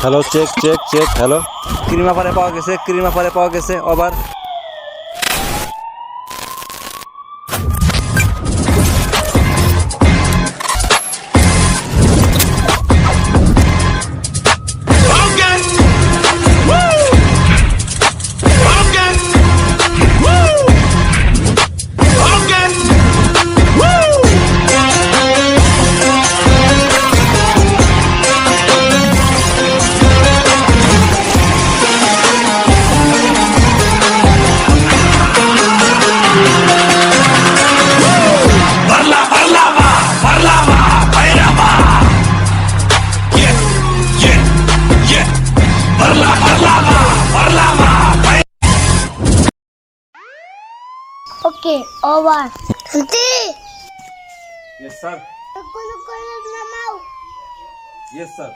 Hello, check check check. Hello, ক্রিমা পারে পাওয়া গেছে, ক্রিমা পারে পাওয়া গেছে। Over. Okay, over. Hindi! Yes, sir. Nagkulog-kulog na mau. Yes, sir.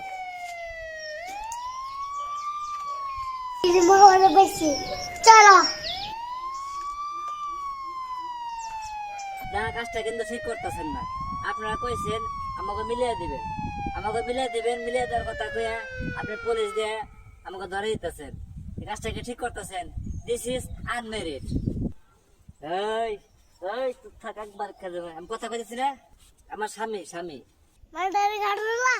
Hindi mo ako nabasi. Chalo! না কাজটা কিন্তু ঠিক করতেছেন না। আপনারা কইছেন আমাকে মিলিয়ে দিবেন, মিলিয়ে দেওয়ার কথা কইয়া আপনি পুলিশ দিয়ে আমাকে ধরে দিতেছেন। এই কাজটাকে ঠিক করতেছেন। This is unmarried. এই এই তুই থাক, একবার খেলে আমি কথা কইতেছি না। আমার স্বামী Mandari garula.